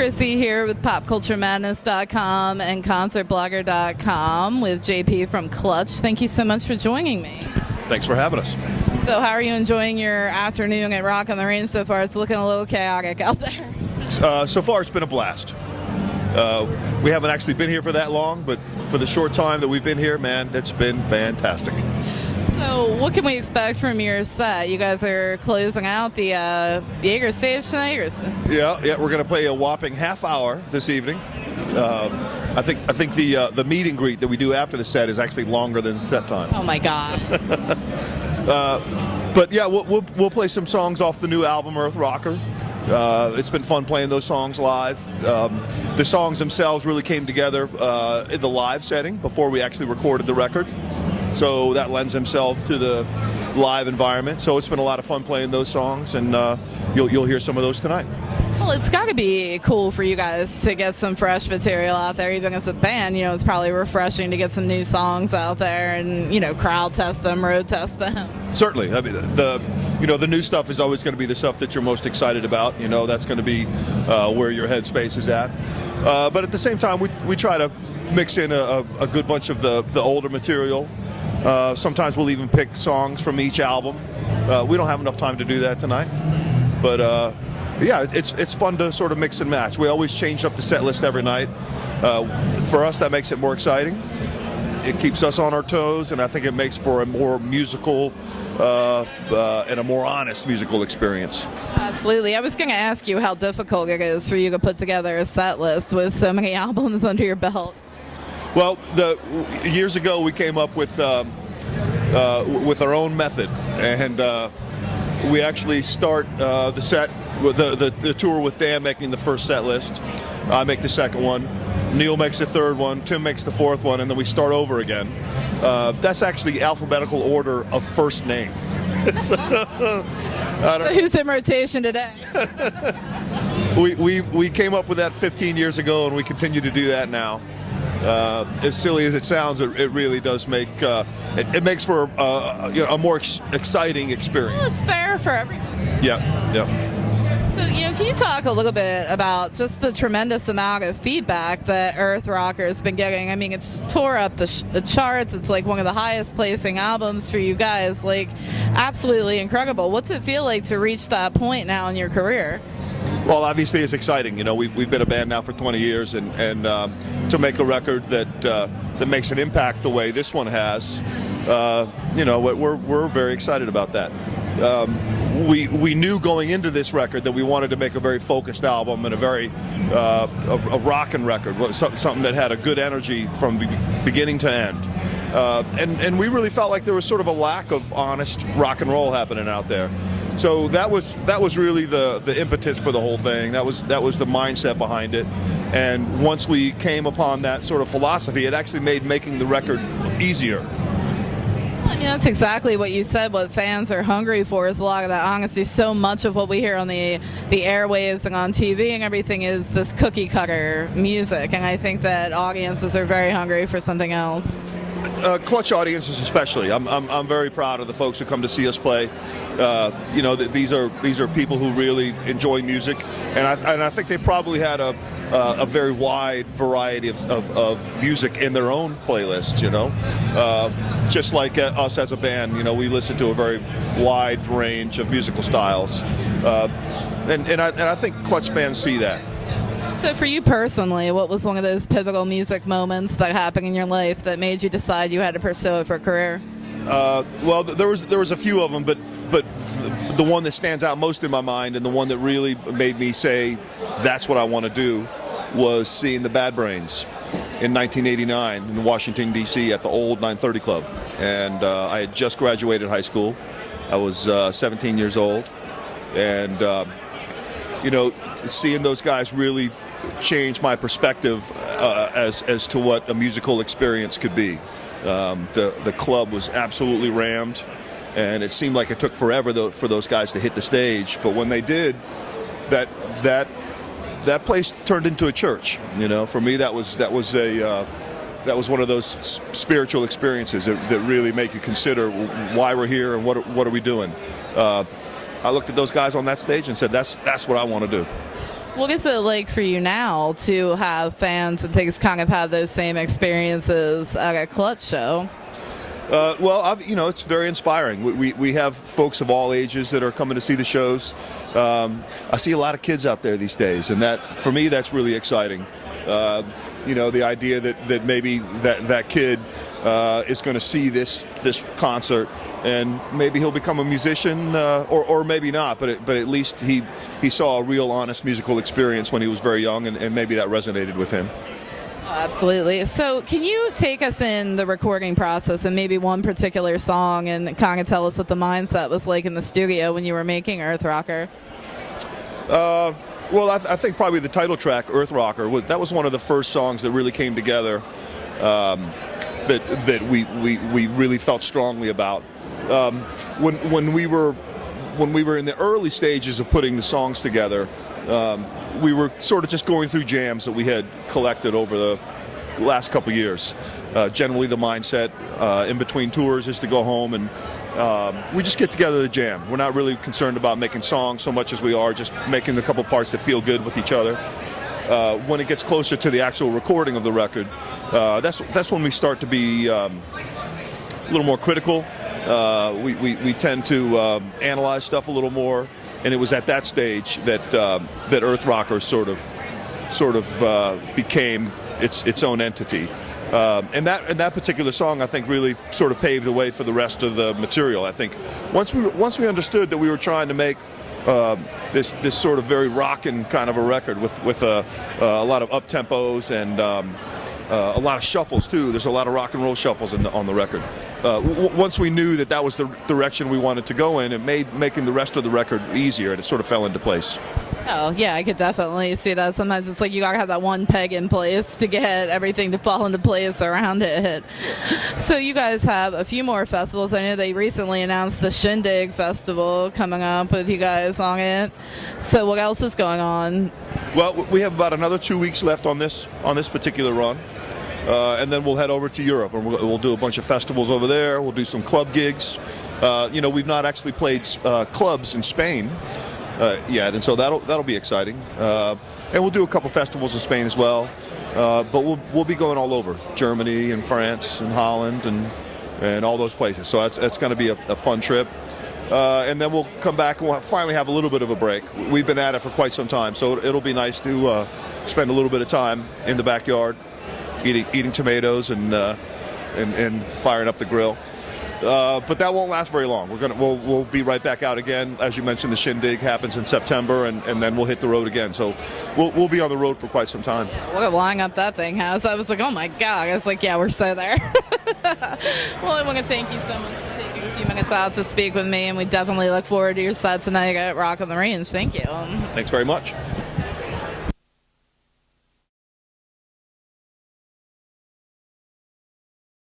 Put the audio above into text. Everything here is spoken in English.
Chrissy here with PopCultureMadness.com and ConcertBlogger.com with JP from Clutch. Thank you so much for joining me. Thanks for having us. So how are you enjoying your afternoon at Rock on the Range so far? It's looking a little chaotic out there. So far, it's been a blast. We haven't actually been here for that long, but for the short time that we've been here, man, it's been fantastic. So what can we expect from your set? You guys are closing out the Jaeger stage tonight? Yeah, we're going to play a whopping half hour this evening. I think the meet and greet that we do after the set is actually longer than set time. Oh my God. But yeah, we'll play some songs off the new album Earth Rocker. It's been fun playing those songs live. The songs themselves really came together in the live setting before we actually recorded the record. So that lends himself to the live environment. So it's been a lot of fun playing those songs, and you'll hear some of those tonight. Well, it's got to be cool for you guys to get some fresh material out there, even as a band. You know, it's probably refreshing to get some new songs out there and, you know, crowd test them, road test them. Certainly. I mean, the new stuff is always going to be the stuff that you're most excited about. You know, that's going to be where your headspace is at. But at the same time, we try to mix in a good bunch of the older material. Sometimes we'll even pick songs from each album. We don't have enough time to do that tonight, but yeah, it's fun to sort of mix and match. We always change up the set list every night. For us, that makes it more exciting. It keeps us on our toes, and I think it makes for a more musical and a more honest musical experience. Absolutely. I was going to ask you how difficult it is for you to put together a set list with so many albums under your belt. Well, years ago we came up with our own method, and we actually start the set with the tour with Dan making the first set list. I make the second one. Neil makes the third one. Tim makes the fourth one, and then we start over again. That's actually alphabetical order of first name. So who's in rotation today? we came up with that 15 years ago, and we continue to do that now. As silly as it sounds, it really does make it makes for a more exciting experience. Well, it's fair for everybody. Yeah. So, can you talk a little bit about just the tremendous amount of feedback that Earth Rocker has been getting? I mean, it's just tore up the charts. It's like one of the highest placing albums for you guys. Like, absolutely incredible. What's it feel like to reach that point now in your career? Well, obviously it's exciting. You know, we've been a band now for 20 years, and to make a record that makes an impact the way this one has, we're very excited about that. We knew going into this record that we wanted to make a very focused album and a very a rockin' record, something that had a good energy from beginning to end. And we really felt like there was sort of a lack of honest rock and roll happening out there. So that was really the impetus for the whole thing. That was the mindset behind it. And once we came upon that sort of philosophy, it actually made making the record easier. I mean, that's exactly what you said. What fans are hungry for is a lot of that honesty. So much of what we hear on the airwaves and on TV and everything is this cookie cutter music, and I think that audiences are very hungry for something else. Clutch audiences especially. I'm very proud of the folks who come to see us play. These are people who really enjoy music, and I think they probably had a very wide variety of music in their own playlist. Just like us as a band, we listen to a very wide range of musical styles, and I think Clutch fans see that. So for you personally, what was one of those pivotal music moments that happened in your life that made you decide you had to pursue it for a career? Well, there was a few of them, but the one that stands out most in my mind, and the one that really made me say that's what I want to do, was seeing the Bad Brains in 1989 in Washington, D.C. at the old 930 Club. And I had just graduated high school. I was 17 years old, and seeing those guys really changed my perspective as to what a musical experience could be. The club was absolutely rammed, and it seemed like it took forever for those guys to hit the stage. But when they did, that place turned into a church. For me, that was one of those spiritual experiences that really make you consider why we're here and what are we doing. I looked at those guys on that stage and said, that's what I want to do. What is it like for you now to have fans and things kind of have those same experiences at a Clutch show? It's very inspiring. We have folks of all ages that are coming to see the shows. I see a lot of kids out there these days, and that, for me, that's really exciting. The idea that maybe that kid is going to see this concert, and maybe he'll become a musician, or maybe not. But at least he saw a real, honest musical experience when he was very young, and maybe that resonated with him. Absolutely. So can you take us in the recording process and maybe one particular song and kind of tell us what the mindset was like in the studio when you were making Earth Rocker? I think probably the title track, Earth Rocker, that was one of the first songs that really came together that we really felt strongly about. When we were in the early stages of putting the songs together, we were sort of just going through jams that we had collected over the last couple years. Generally, the mindset in between tours is to go home and we just get together to jam. We're not really concerned about making songs so much as we are just making a couple parts that feel good with each other. When it gets closer to the actual recording of the record, that's when we start to be a little more critical. We tend to analyze stuff a little more, and it was at that stage that Earth Rocker sort of became its own entity. And that particular song, I think, really sort of paved the way for the rest of the material. I think once we understood that we were trying to make this sort of very rockin' kind of a record with a lot of up tempos and a lot of shuffles too. There's a lot of rock and roll shuffles on the record. Once we knew that was the direction we wanted to go in, it made making the rest of the record easier, and it sort of fell into place. Oh, yeah, I could definitely see that. Sometimes it's like you gotta have that one peg in place to get everything to fall into place around it. So you guys have a few more festivals. I know they recently announced the Shindig Festival coming up with you guys on it. So what else is going on? Well, we have about another 2 weeks left on this particular run. And then we'll head over to Europe, and we'll do a bunch of festivals over there. We'll do some club gigs. We've not actually played clubs in Spain yet, and so that'll be exciting. And we'll do a couple festivals in Spain as well. But we'll be going all over Germany and France and Holland and all those places. So it's going to be a fun trip. And then we'll come back and we'll finally have a little bit of a break. We've been at it for quite some time, so it'll be nice to spend a little bit of time in the backyard, eating tomatoes and firing up the grill. But that won't last very long. We'll be right back out again. As you mentioned, the Shindig happens in September, and then we'll hit the road again. So we'll be on the road for quite some time. What a line up that thing has. I was like, oh my God. I was like, yeah, we're so there. Well, I want to thank you so much for taking a few minutes out to speak with me, and we definitely look forward to your set tonight at Rock on the Range. Thank you. Thanks very much.